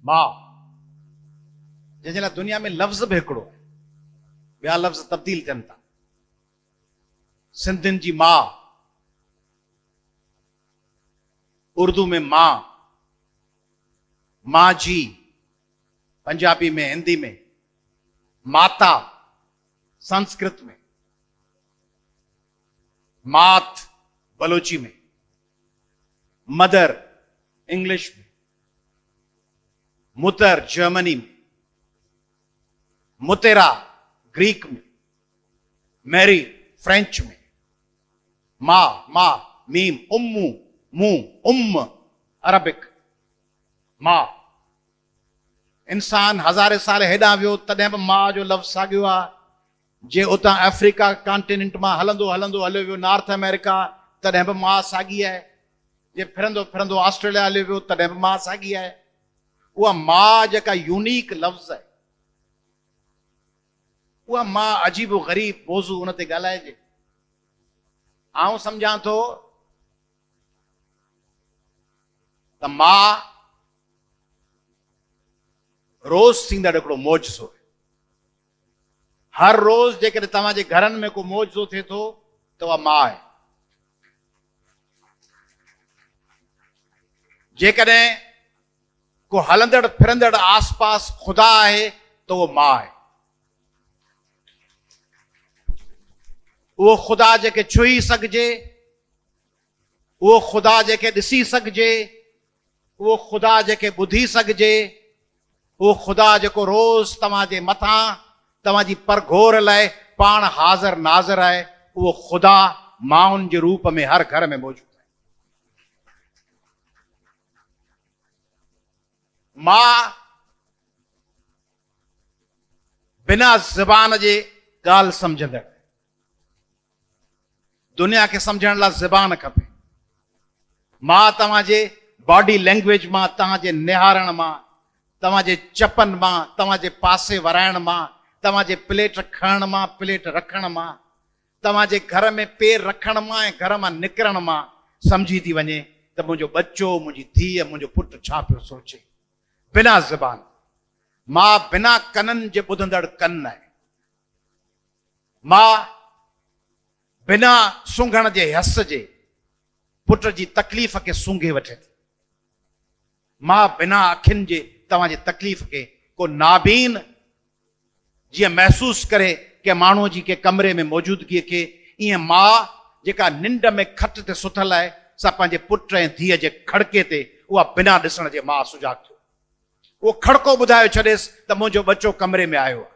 मां, जंहिंजे लाइ दुनिया में लफ़्ज़ बि हिकिड़ो आहे, ॿिया लफ़्ज़ तब्दील थियनि था। सिंधियुनि जी मां, उर्दू में मां, मां जी, पंजाबी में, हिंदी में, माता संस्कृत में, मात बलोची में, मदर इंग्लिश में, मुतर जर्मनी में, मुतेरा ग्रीक में, मैरी फ्रेंच में, मां मां मीम उम्मू मुंह उम्म अरबिक मां। इंसान हज़ारे साल हेॾां वियो तॾहिं बि मां जो लफ़्ज़ साॻियो आहे। जे उतां अफ्रीका कॉन्टिनेंट मां हलंदो हलंदो हलियो वियो नॉर्थ अमेरिका, तॾहिं बि मां साॻी आहे। जे फिरंदो फिरंदो ऑस्ट्रेलिया हलियो वियो तॾहिं बि मां साॻी आहे। उहा मां जेका यूनीक लफ़्ज़ आहे, उहा मां अजीब ग़रीब मौज़ू उन ते ॻाल्हाइजे। आउं सम्झां थो त मां रोज़ थींदड़ हिकिड़ो मौजज़ो आहे। हर रोज़ जेकॾहिं तव्हांजे घरनि में को मौजज़ो थिए थो त उहा मां आहे। जेकॾहिं को हलंदड़ फिरंदड़ आस पास ख़ुदा आहे त उहो मां आहे। उहो ख़ुदा जेके छुही सघिजे, उहो ख़ुदा जेके ॾिसी सघिजे, उहो ख़ुदा जेके ॿुधी सघिजे, उहो ख़ुदा जेको रोज़ तव्हांजे मथां तव्हांजी परघोर लाइ पाण हाज़िर नाज़िर आहे, उहो ख़ुदा माउनि जे रूप में हर घर में मौजूदु आहे। मां बिना ज़बान जे ॻाल्हि सम्झंदड़। दुनिया खे सम्झण लाइ ज़बान खपे। मां तव्हांजे बॉडी लैंग्वेज मां, तव्हांजे निहारण मां, तव्हांजे चपनि मां, तव्हांजे पासे वराइण मां, तव्हांजे प्लेट खणण मां, प्लेट रखण मां, तव्हांजे घर में पेर रखण मां ऐं घर मां निकिरण मां सम्झी थी वञे त मुंहिंजो बच्चो, मुंहिंजी धीअ, मुंहिंजो पुटु छा पियो सोचे। बिना ज़बान। मां बिना कननि जे ॿुधंदड़ कन आहे। मां बिना सूंघण जे हस जे पुट जी तकलीफ़ खे सूंघे वठे थी। मां बिना अखियुनि जे तव्हांजे तकलीफ़ खे को नाबीन जीअं महसूस करे के माण्हूअ जी के कमरे में मौजूदगीअ खे, ईअं मां जेका निंड में खट ते सुथल आहे, सा पंहिंजे पुट ऐं धीअ जे खड़के ते उहा बिना ॾिसण जे मां सुजाॻ थियो। उहो खड़को ॿुधायो छॾेसि त मुंहिंजो बच्चो कमरे में आयो आहे।